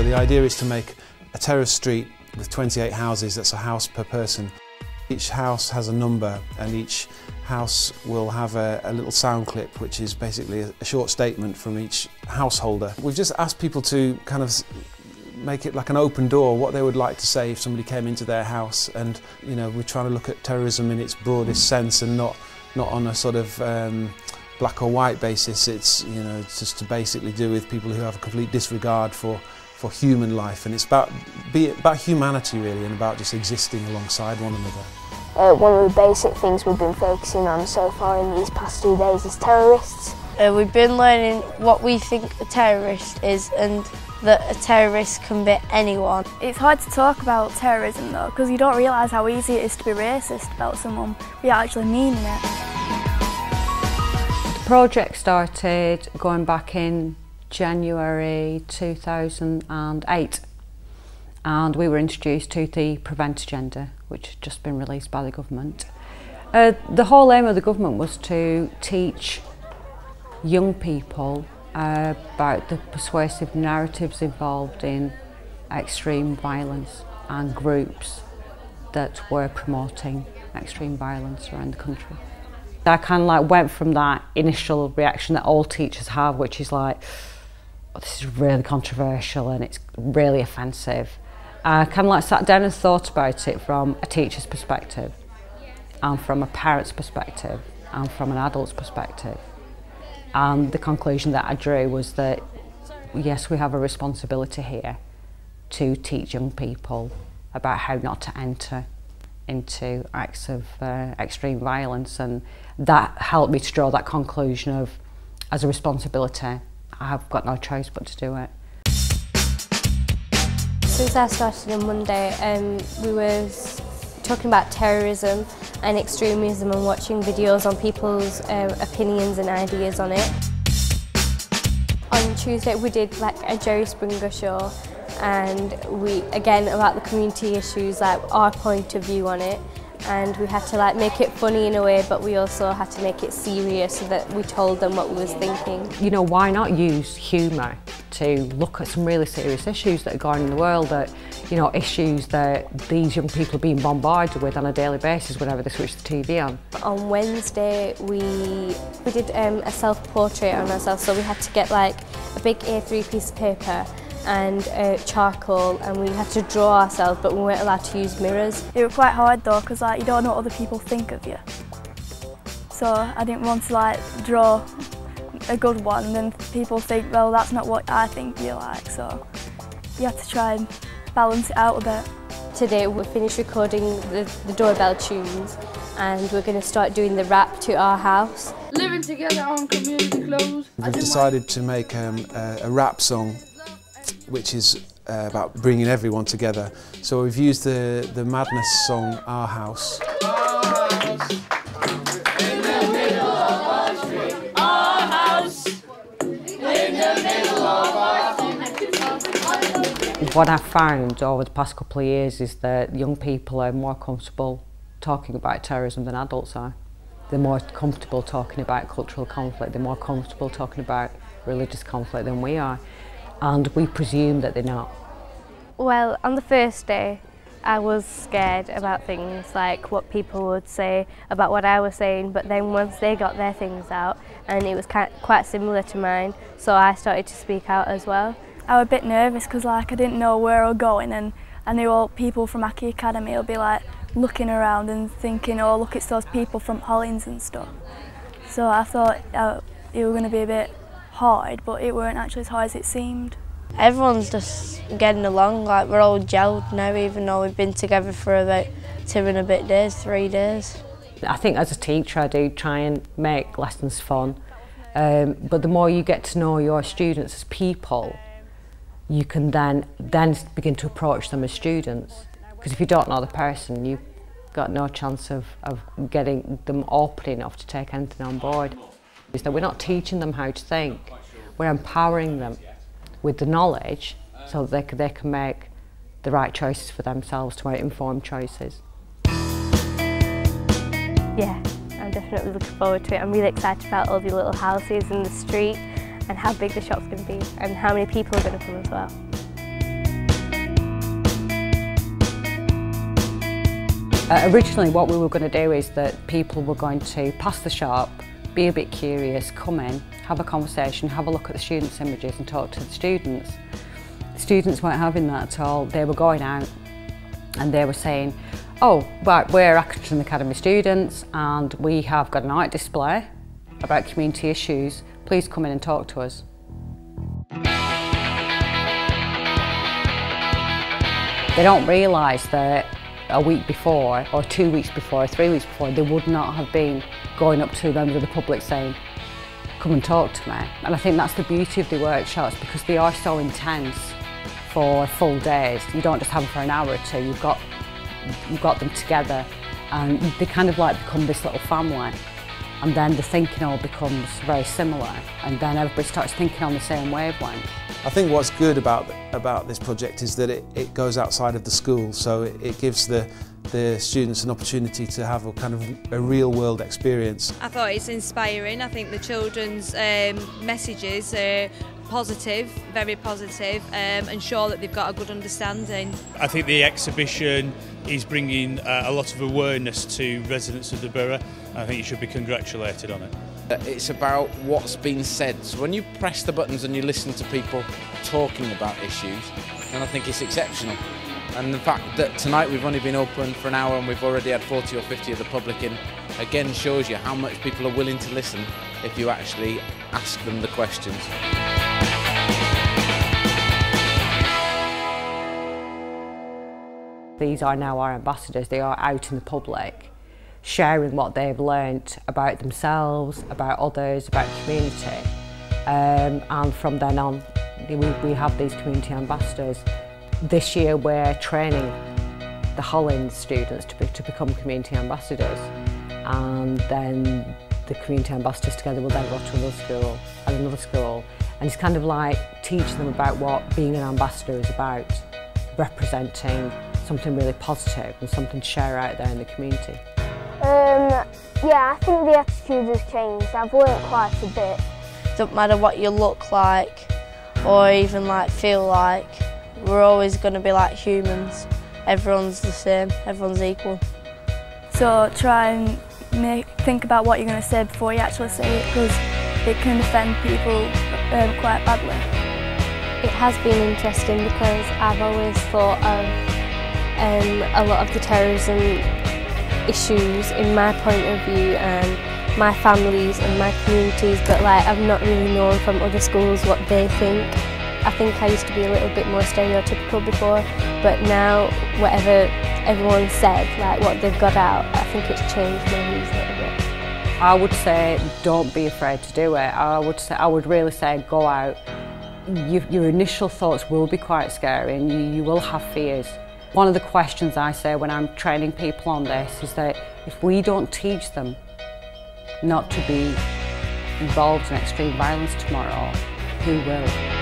So the idea is to make a terrace street with 28 houses, that's a house per person. Each house has a number and each house will have a little sound clip which is basically a short statement from each householder. We've just asked people to kind of make it like an open door, what they would like to say if somebody came into their house, and you know, we're trying to look at terrorism in its broadest sense and not on a sort of black or white basis. It's, you know, it's just to basically do with people who have a complete disregard for human life, and it's about humanity really, and about just existing alongside one another. One of the basic things we've been focusing on so far in these past 2 days is terrorists. We've been learning what we think a terrorist is, and that a terrorist can be anyone. It's hard to talk about terrorism though, because you don't realise how easy it is to be racist about someone without actually meaning it. The project started going back in January 2008, and we were introduced to the Prevent agenda, which had just been released by the government. The whole aim of the government was to teach young people about the persuasive narratives involved in extreme violence and groups that were promoting extreme violence around the country. I kind of like went from that initial reaction that all teachers have, which is like, oh, this is really controversial and it's really offensive. I kind of like sat down and thought about it from a teacher's perspective, and from a parent's perspective, and from an adult's perspective. And the conclusion that I drew was that, yes, we have a responsibility here to teach young people about how not to enter into acts of extreme violence, and that helped me to draw that conclusion of, as a responsibility, I've got no choice but to do it. Since I started on Monday, we were talking about terrorism and extremism and watching videos on people's opinions and ideas on it. On Tuesday we did like a Jerry Springer show, and we, again, about the community issues, like our point of view on it, and we had to like make it funny in a way, but we also had to make it serious so that we told them what we was thinking. You know, why not use humour to look at some really serious issues that are going on in the world, that, you know, issues that these young people are being bombarded with on a daily basis whenever they switch the TV on. On Wednesday we did a self-portrait on ourselves, so we had to get like a big A3 piece of paper and charcoal, and we had to draw ourselves, but we weren't allowed to use mirrors. It was quite hard though, because like, you don't know what other people think of you. So I didn't want to like draw a good one and then people think, well, that's not what I think you like, so you have to try and balance it out a bit. Today we finished recording the doorbell tunes, and we're going to start doing the rap to our house. Living together on community clothes. We've decided to make a rap song which is about bringing everyone together. So we've used the Madness song, Our House. In the middle of our street. Our house. In the middle of our street. What I've found over the past couple of years is that young people are more comfortable talking about terrorism than adults are. They're more comfortable talking about cultural conflict, they're more comfortable talking about religious conflict than we are. And we presume that they're not. Well, on the first day I was scared about things like what people would say about what I was saying, but then once they got their things out, and it was quite similar to mine, so I started to speak out as well. I was a bit nervous because like I didn't know where I was going, and I knew all people from Accrington Academy will be like looking around and thinking, oh look, it's those people from Hollins and stuff. So I thought it was going to be a bit hard, but it weren't actually as hard as it seemed. Everyone's just getting along, like we're all gelled now, even though we've been together for about 2 and a bit days, 3 days. I think as a teacher I do try and make lessons fun, but the more you get to know your students as people, you can then begin to approach them as students. Because if you don't know the person, you've got no chance of getting them open enough to take anything on board. Is that we're not teaching them how to think, we're empowering them with the knowledge so that they can make the right choices for themselves, to make informed choices. Yeah, I'm definitely looking forward to it. I'm really excited about all the little houses in the street and how big the shop's going to be and how many people are going to come as well. Originally what we were going to do is that people were going to pass the shop, be a bit curious, come in, have a conversation, have a look at the students' images and talk to the students. The students weren't having that at all. They were going out and they were saying, oh, right, we're Accrington Academy students and we have got an art display about community issues. Please come in and talk to us. They don't realise that a week before, or 2 weeks before, or 3 weeks before, they would not have been going up to members of the public saying, come and talk to me. And I think that's the beauty of the workshops, because they are so intense for full days. You don't just have them for an hour or two, you've got them together and they kind of like become this little family. And then the thinking all becomes very similar and then everybody starts thinking on the same wavelength. I think what's good about this project is that it goes outside of the school, so it gives the students an opportunity to have a kind of a real world experience. I thought it's inspiring. I think the children's messages are positive, very positive, and show that they've got a good understanding. I think the exhibition is bringing a lot of awareness to residents of the borough. I think you should be congratulated on it. It's about what's been said. So when you press the buttons and you listen to people talking about issues, then I think it's exceptional. And the fact that tonight we've only been open for an hour and we've already had 40 or 50 of the public in, again shows you how much people are willing to listen if you actually ask them the questions. These are now our ambassadors. They are out in the public, sharing what they've learnt about themselves, about others, about community. And from then on, we have these community ambassadors. This year we're training the Hollins students to become community ambassadors, and then the community ambassadors together will then go to another school, and it's kind of like teaching them about what being an ambassador is about, representing something really positive and something to share out there in the community. Yeah, I think the attitude has changed. I've learnt quite a bit. Doesn't matter what you look like or even like feel like, we're always going to be like humans. Everyone's the same, everyone's equal. So try and think about what you're going to say before you actually say it, because it can offend people quite badly. It has been interesting because I've always thought of a lot of the terrorism issues in my point of view and my families and my communities, but like I've not really known from other schools what they think. I think I used to be a little bit more stereotypical before, but now whatever everyone said, like what they've got out, I think it's changed my views a little bit. I would say don't be afraid to do it. I would really say go out. Your initial thoughts will be quite scary and you will have fears. One of the questions I say when I'm training people on this is that if we don't teach them not to be involved in extreme violence tomorrow, who will?